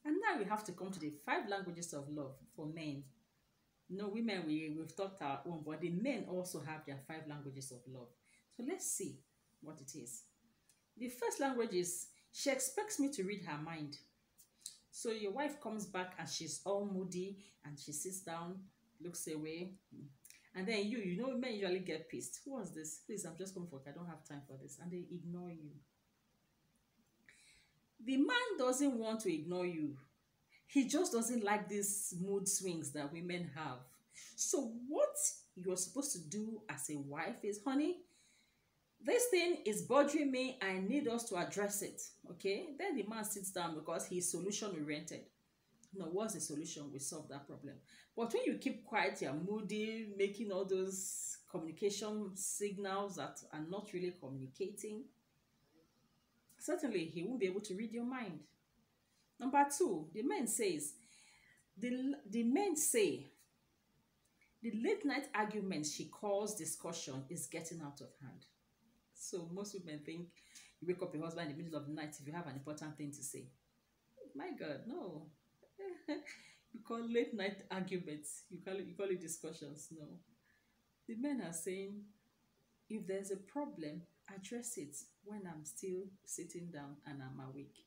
And now we have to come to the five languages of love for men. No, women, we've talked our own, but the men also have their five languages of love. So let's see what it is. The first language is she expects me to read her mind. So your wife comes back and she's all moody and she sits down, looks away. And then you know, men usually get pissed. Who was this? Please, I'm just coming for work. I don't have time for this. And they ignore you. The man doesn't want to ignore you. He just doesn't like these mood swings that women have. So what you're supposed to do as a wife is, honey, this thing is bothering me. I need us to address it. Okay? Then the man sits down because he's solution oriented. No, what's the solution? We solve that problem. But when you keep quiet, you're moody, making all those communication signals that are not really communicating, certainly he won't be able to read your mind. Number two, the men say the late night arguments she calls discussion is getting out of hand. So most women think you wake up your husband in the middle of the night if you have an important thing to say. My God, no. You call late night arguments, you call it discussions. No. The men are saying if there's a problem, address it when I'm still sitting down and I'm awake.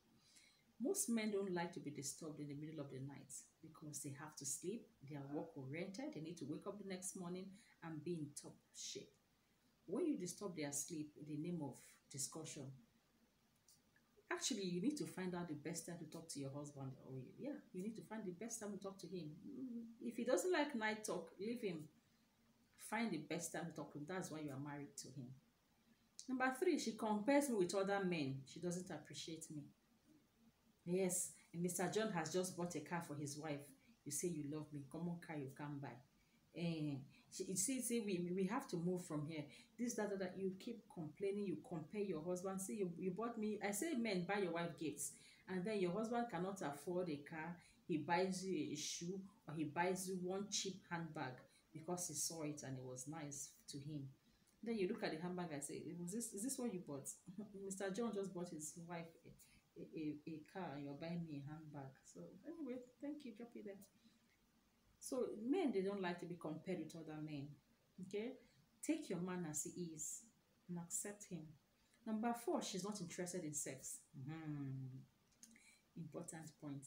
Most men don't like to be disturbed in the middle of the night because they have to sleep, they are work oriented, they need to wake up the next morning and be in top shape. When you disturb their sleep in the name of discussion, actually you need to find out the best time to talk to your husband, or yeah, you need to find the best time to talk to him. If he doesn't like night talk, leave him. Find the best time to talk to him. That's why you are married to him. Number three, she compares me with other men. She doesn't appreciate me. Yes, and Mr. John has just bought a car for his wife. You say you love me. Come on, car you can buy. Eh, see, we have to move from here. This, that. You keep complaining, you compare your husband. See, you bought me. I say, men, buy your wife gifts. And then your husband cannot afford a car. He buys you a shoe or he buys you one cheap handbag because he saw it and it was nice to him. Then you look at the handbag and say, is this what you bought? Mr. John just bought his wife a car and you're buying me a handbag. So anyway, thank you, drop it there. So men, they don't like to be compared with other men. Okay? Take your man as he is and accept him. Number four, she's not interested in sex. Important point.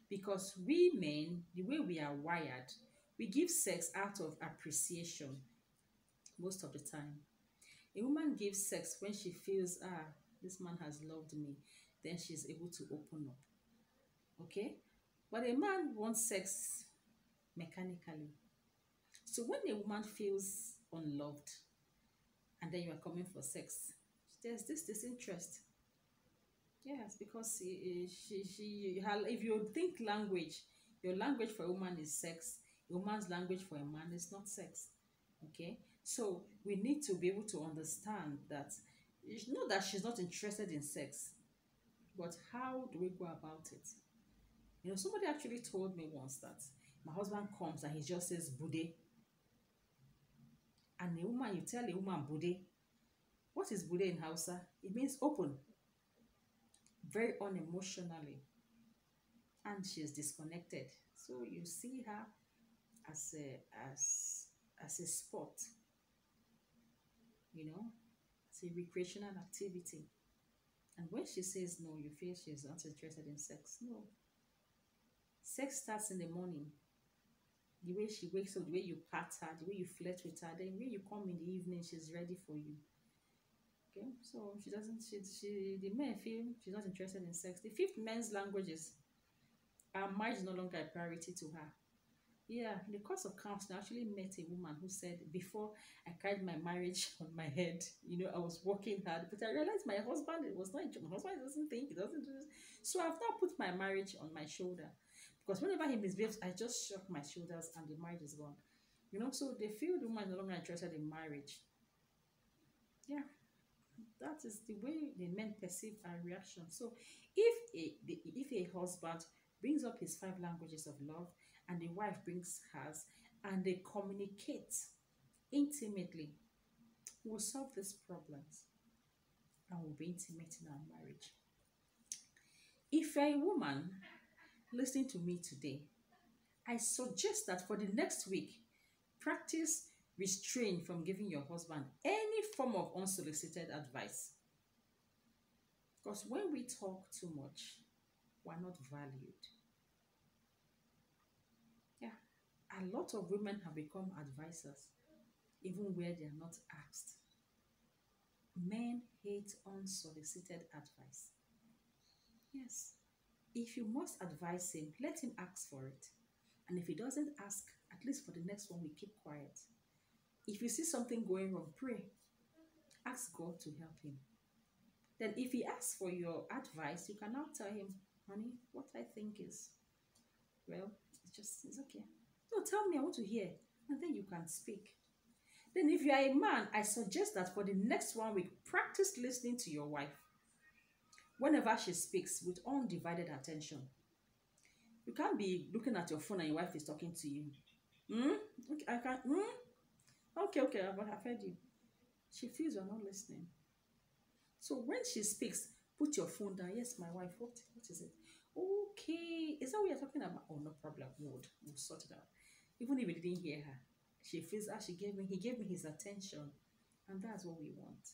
Because we men, the way we are wired, we give sex out of appreciation most of the time. A woman gives sex when she feels, this man has loved me. Then she's able to open up. Okay? But a man wants sex mechanically. So when a woman feels unloved and then you are coming for sex, there's this disinterest. Yes, because if you think language, your language for a woman is sex, a woman's language for a man is not sex. Okay? So we need to be able to understand that it's not that she's not interested in sex, but how do we go about it? You know, somebody actually told me once that my husband comes and he just says bude. And a woman, you tell a woman bude. What is bude in Hausa? It means open, very unemotionally. And she is disconnected. So you see her as a sport, you know, it's a recreational activity. And when she says no, you feel she's not interested in sex. No. Sex starts in the morning. The way she wakes up, the way you pat her, the way you flirt with her, then when you come in the evening, she's ready for you. Okay, so she doesn't. The men feel she's not interested in sex. The fifth men's language is marriage is no longer a priority to her. Yeah, in the course of counseling, I actually met a woman who said, before I carried my marriage on my head, you know, I was working hard, but I realized my husband, it was not, my husband doesn't think, he doesn't do this. So I've now put my marriage on my shoulder. Because whenever he misbehaves, I just shrug my shoulders and the marriage is gone. You know, so they feel the woman is no longer interested in marriage. Yeah, that is the way the men perceive our reaction. So if a husband brings up his five languages of love and the wife brings hers and they communicate intimately, we'll solve these problems and we'll be intimate in our marriage. If you're a woman listening to me today, I suggest that for the next week, practice restrain from giving your husband any form of unsolicited advice. Because when we talk too much, we're not valued. Yeah, a lot of women have become advisors, even where they are not asked. Men hate unsolicited advice. Yes, if you must advise him, let him ask for it. And if he doesn't ask, at least for the next one, we keep quiet. If you see something going wrong, pray. Ask God to help him. Then, if he asks for your advice, you can now tell him, honey, what I think is, well, it's okay. No, tell me, I want to hear. And then you can speak. Then, if you are a man, I suggest that for the next 1 week, practice listening to your wife whenever she speaks with undivided attention. You can't be looking at your phone and your wife is talking to you. Okay, I can't. Okay, I've heard you. She feels you're not listening. So when she speaks, put your phone down. Yes, my wife, what is it? Okay, is that what you're talking about? Oh, no problem. We'll sort it out. Even if we didn't hear her, she feels that he gave me his attention, and that's what we want.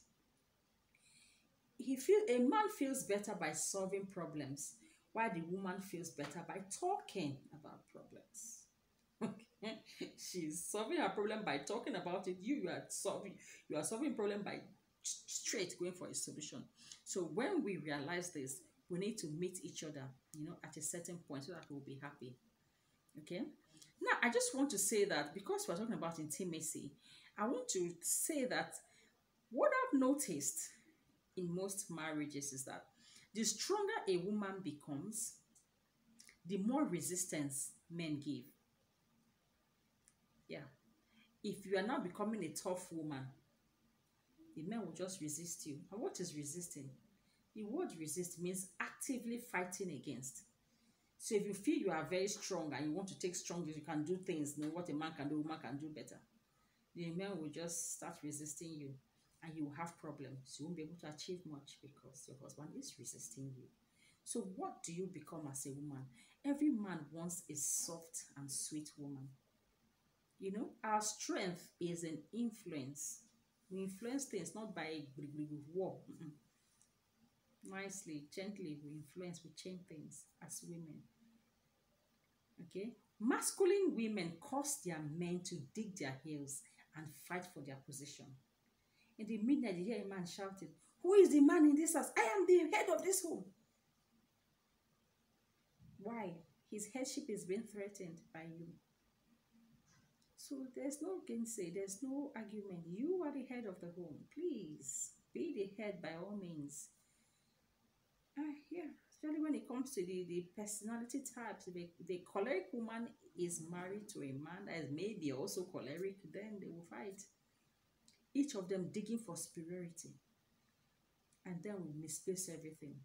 A man feels better by solving problems, while the woman feels better by talking about problems. Okay, she's solving her problem by talking about it. You are solving problem by straight going for a solution. So when we realize this, we need to meet each other, at a certain point so that we'll be happy. Okay. Now, I just want to say that because we're talking about intimacy, I want to say that what I've noticed in most marriages is that the stronger a woman becomes, the more resistance men give. Yeah. If you are now becoming a tough woman, the men will just resist you. And what is resisting? The word resist means actively fighting against. So if you feel you are very strong and you want to take strong, you can do things, what a man can do, a woman can do better. The men will just start resisting you and you will have problems. You won't be able to achieve much because your husband is resisting you. So what do you become as a woman? Every man wants a soft and sweet woman. Our strength is in influence. We influence things not by war. Nicely, gently, we influence, we change things as women. Okay? Masculine women cause their men to dig their heels and fight for their position. In the midnight, you hear a man shouting, "Who is the man in this house? I am the head of this home." Why? His headship is being threatened by you. So there's no gainsay, there's no argument. You are the head of the home. Please be the head by all means. Yeah, especially when it comes to the personality types. If the choleric woman is married to a man that is maybe also choleric, then they will fight. Each of them digging for superiority. And then we misplace everything.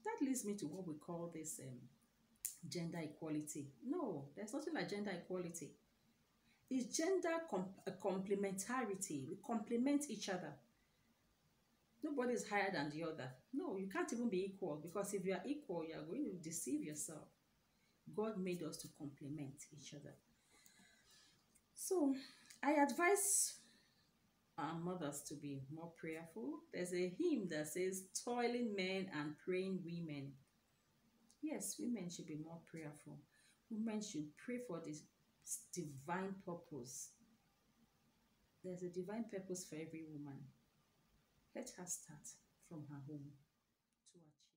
That leads me to what we call this gender equality. No, there's nothing like gender equality. It's gender complementarity. We complement each other. Nobody is higher than the other. No, you can't even be equal, because if you are equal, you are going to deceive yourself. God made us to complement each other. So I advise our mothers to be more prayerful. There's a hymn that says, "Toiling men and praying women." Yes, women should be more prayerful. Women should pray for this divine purpose. There's a divine purpose for every woman. Let her start from her home to achieve.